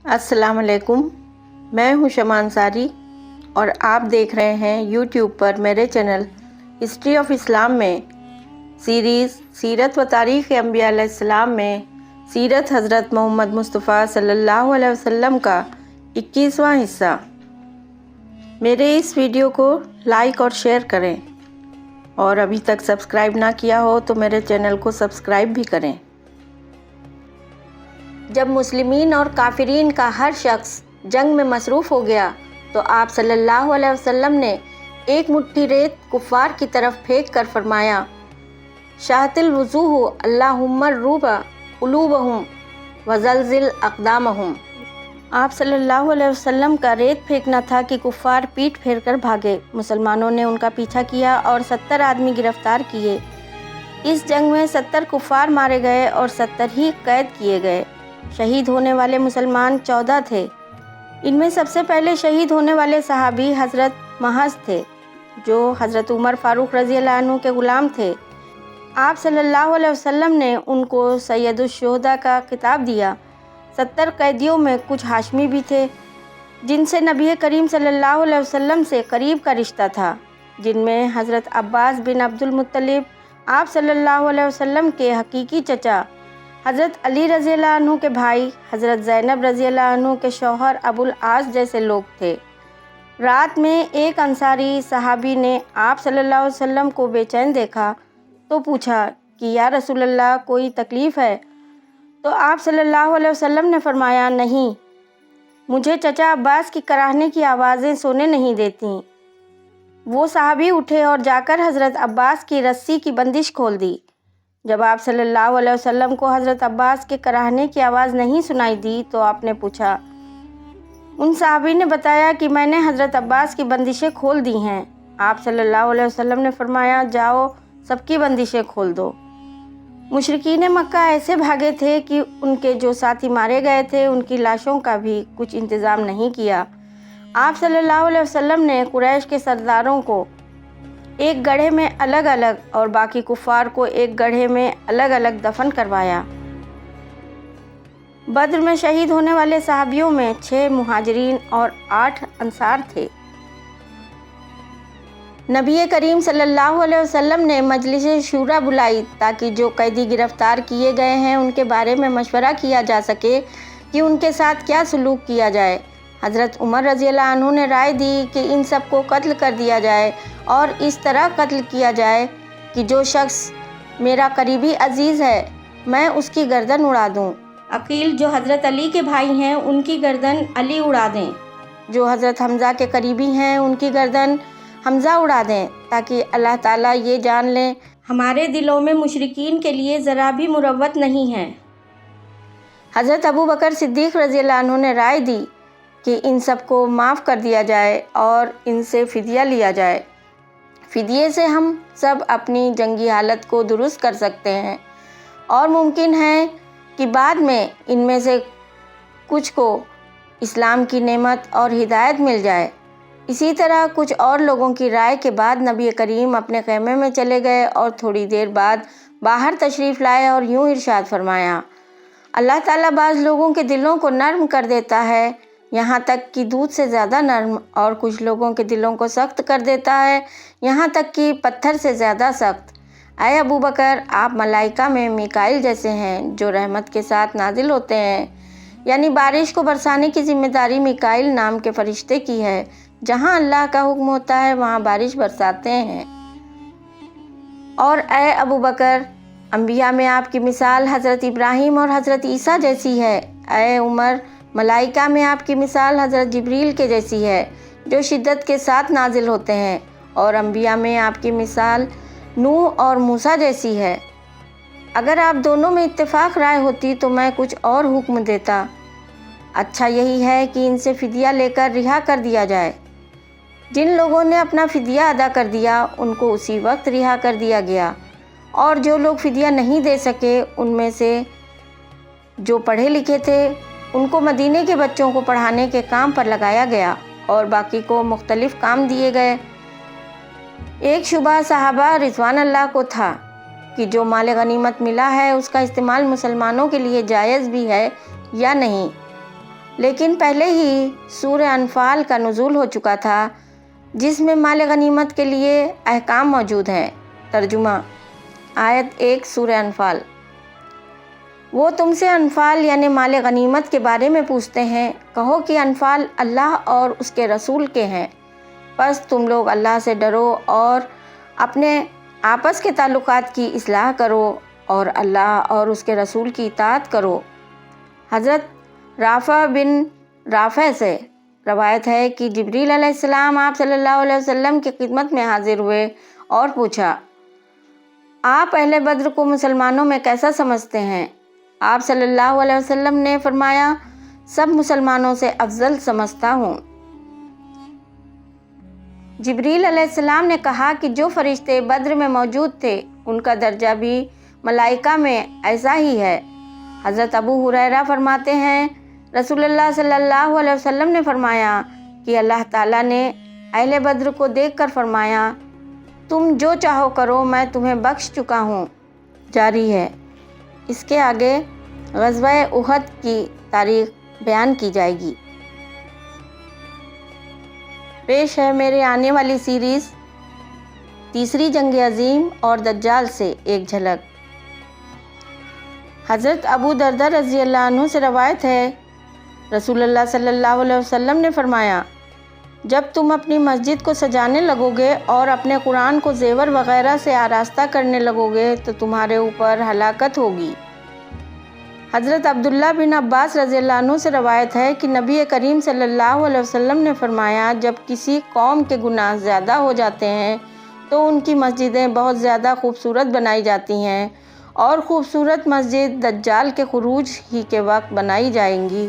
السلام علیکم، میں ہوں شمع انصاری اور آپ دیکھ رہے ہیں یوٹیوب پر میرے چینل ہسٹری آف اسلام میں سیریز سیرت و تاریخ انبیاء علیہ السلام میں سیرت حضرت محمد مصطفیٰ صلی اللہ علیہ وسلم کا 21واں حصہ۔ میرے اس ویڈیو کو لائک اور شیئر کریں، اور ابھی تک سبسکرائب نہ کیا ہو تو میرے چینل کو سبسکرائب بھی کریں۔ جب مسلمین اور کافرین کا ہر شخص جنگ میں مصروف ہو گیا تو آپ صلی اللہ علیہ وسلم نے ایک مٹھی ریت کفار کی طرف پھینک کر فرمایا، شاہت الوجوہ اللہم الروب قلوبہم وزلزل اقدامہم۔ آپ صلی اللہ علیہ وسلم کا ریت پھینکنا تھا کہ کفار پیٹ پھیر کر بھاگے۔ مسلمانوں نے ان کا پیچھا کیا اور 70 آدمی گرفتار کیے۔ اس جنگ میں 70 کفار مارے گئے اور 70 ہی قید کیے گئے۔ شہید ہونے والے مسلمان 14 تھے۔ ان میں سب سے پہلے شہید ہونے والے صحابی حضرت محض تھے، جو حضرت عمر فاروق رضی اللہ عنہ کے غلام تھے۔ آپ صلی اللہ علیہ وسلم نے ان کو سید الشہداء کا خطاب دیا۔ 70 قیدیوں میں کچھ ہاشمی بھی تھے، جن سے نبی کریم صلی اللہ علیہ وسلم سے قریب کا رشتہ تھا، جن میں حضرت عباس بن عبد المطلب، آپ صلی اللہ علیہ وسلم کے حقیقی چچا، حضرت علی رضی اللہ عنہ کے بھائی، حضرت زینب رضی اللہ عنہ کے شوہر ابو العاص جیسے لوگ تھے۔ رات میں ایک انصاری صحابی نے آپ صلی اللہ علیہ وسلم کو بے چین دیکھا تو پوچھا کہ یا رسول اللہ، کوئی تکلیف ہے؟ تو آپ صلی اللہ علیہ وسلم نے فرمایا، نہیں، مجھے چچا عباس کی کراہنے کی آوازیں سونے نہیں دیتیں۔ وہ صحابی اٹھے اور جا کر حضرت عباس کی رسی کی بندش کھول دی۔ جب آپ صلی اللہ علیہ وسلم کو حضرت عباس کے کراہنے کی آواز نہیں سنائی دی تو آپ نے پوچھا۔ ان صحابی نے بتایا کہ میں نے حضرت عباس کی بندشیں کھول دی ہیں۔ آپ صلی اللہ علیہ وسلم نے فرمایا، جاؤ سب کی بندشیں کھول دو۔ مشرکین مکہ ایسے بھاگے تھے کہ ان کے جو ساتھی مارے گئے تھے ان کی لاشوں کا بھی کچھ انتظام نہیں کیا۔ آپ صلی اللہ علیہ وسلم نے قریش کے سرداروں کو ایک گڑھے میں الگ الگ اور باقی کفار کو ایک گڑھے میں الگ الگ دفن کروایا۔ بدر میں شہید ہونے والے صحابیوں میں 6 مہاجرین اور 8 انصار تھے۔ نبی کریم صلی اللہ علیہ وسلم نے مجلس شورا بلائی تاکہ جو قیدی گرفتار کیے گئے ہیں ان کے بارے میں مشورہ کیا جا سکے کہ ان کے ساتھ کیا سلوک کیا جائے۔ حضرت عمر رضی اللہ عنہ نے رائے دی کہ ان سب کو قتل کر دیا جائے، اور اس طرح قتل کیا جائے کہ جو شخص میرا قریبی عزیز ہے میں اس کی گردن اڑا دوں۔ عقیل جو حضرت علی کے بھائی ہیں ان کی گردن علی اڑا دیں، جو حضرت حمزہ کے قریبی ہیں ان کی گردن حمزہ اڑا دیں، تاکہ اللہ تعالیٰ یہ جان لیں ہمارے دلوں میں مشرکین کے لیے ذرا بھی مروت نہیں ہے۔ حضرت ابو بکر صدیق رضی اللہ عنہ نے رائے دی کہ ان سب کو معاف کر دیا جائے اور ان سے فدیہ لیا جائے۔ فدیے سے ہم سب اپنی جنگی حالت کو درست کر سکتے ہیں، اور ممکن ہے کہ بعد میں ان میں سے کچھ کو اسلام کی نعمت اور ہدایت مل جائے۔ اسی طرح کچھ اور لوگوں کی رائے کے بعد نبی کریم اپنے خیمے میں چلے گئے اور تھوڑی دیر بعد باہر تشریف لائے اور یوں ارشاد فرمایا، اللہ تعالیٰ بعض لوگوں کے دلوں کو نرم کر دیتا ہے، یہاں تک کہ دودھ سے زیادہ نرم، اور کچھ لوگوں کے دلوں کو سخت کر دیتا ہے، یہاں تک کہ پتھر سے زیادہ سخت۔ اے ابو بکر، آپ ملائکہ میں میکائیل جیسے ہیں جو رحمت کے ساتھ نازل ہوتے ہیں، یعنی بارش کو برسانے کی ذمہ داری میکائیل نام کے فرشتے کی ہے۔ جہاں اللہ کا حکم ہوتا ہے وہاں بارش برساتے ہیں۔ اور اے ابو بکر، انبیاء میں آپ کی مثال حضرت ابراہیم اور حضرت عیسیٰ جیسی ہے۔ اے عمر، ملائکہ میں آپ کی مثال حضرت جبریل کے جیسی ہے جو شدت کے ساتھ نازل ہوتے ہیں، اور انبیاء میں آپ کی مثال نوح اور موسیٰ جیسی ہے۔ اگر آپ دونوں میں اتفاق رائے ہوتی تو میں کچھ اور حکم دیتا۔ اچھا یہی ہے کہ ان سے فدیہ لے کر رہا کر دیا جائے۔ جن لوگوں نے اپنا فدیہ ادا کر دیا ان کو اسی وقت رہا کر دیا گیا، اور جو لوگ فدیہ نہیں دے سکے ان میں سے جو پڑھے لکھے تھے ان کو مدینے کے بچوں کو پڑھانے کے کام پر لگایا گیا، اور باقی کو مختلف کام دیے گئے۔ ایک شبہ صحابہ رضوان اللہ کو تھا کہ جو مال غنیمت ملا ہے اس کا استعمال مسلمانوں کے لیے جائز بھی ہے یا نہیں۔ لیکن پہلے ہی سورہ انفال کا نزول ہو چکا تھا جس میں مال غنیمت کے لیے احکام موجود ہیں۔ ترجمہ: آیت 1 سورہ انفال۔ وہ تم سے انفال یعنی مال غنیمت کے بارے میں پوچھتے ہیں، کہو کہ انفال اللہ اور اس کے رسول کے ہیں، پس تم لوگ اللہ سے ڈرو اور اپنے آپس کے تعلقات کی اصلاح کرو اور اللہ اور اس کے رسول کی اطاعت کرو۔ حضرت رافع بن رافع سے روایت ہے کہ جبریل علیہ السلام آپ صلی اللہ علیہ وسلم کی خدمت میں حاضر ہوئے اور پوچھا، آپ اہل بدر کو مسلمانوں میں کیسا سمجھتے ہیں؟ آپ صلی اللہ علیہ وسلم نے فرمایا، سب مسلمانوں سے افضل سمجھتا ہوں۔ جبریل علیہ السلام نے کہا کہ جو فرشتے بدر میں موجود تھے ان کا درجہ بھی ملائکہ میں ایسا ہی ہے۔ حضرت ابو ہریرہ فرماتے ہیں، رسول اللہ صلی اللہ علیہ وسلم نے فرمایا کہ اللہ تعالیٰ نے اہل بدر کو دیکھ کر فرمایا، تم جو چاہو کرو، میں تمہیں بخش چکا ہوں۔ جاری ہے۔ اس کے آگے غزوہ احد کی تاریخ بیان کی جائے گی۔ پیش ہے میرے آنے والی سیریز تیسری جنگ عظیم اور دجال سے ایک جھلک۔ حضرت ابو درداء رضی اللہ عنہ سے روایت ہے، رسول اللہ صلی اللہ علیہ وسلم نے فرمایا، جب تم اپنی مسجد کو سجانے لگو گے اور اپنے قرآن کو زیور وغیرہ سے آراستہ کرنے لگو گے تو تمہارے اوپر ہلاکت ہوگی۔ حضرت عبداللہ بن عباس رضی اللہ عنہ سے روایت ہے کہ نبی کریم صلی اللہ علیہ وسلم نے فرمایا، جب کسی قوم کے گناہ زیادہ ہو جاتے ہیں تو ان کی مسجدیں بہت زیادہ خوبصورت بنائی جاتی ہیں، اور خوبصورت مسجد دجال کے خروج ہی کے وقت بنائی جائیں گی۔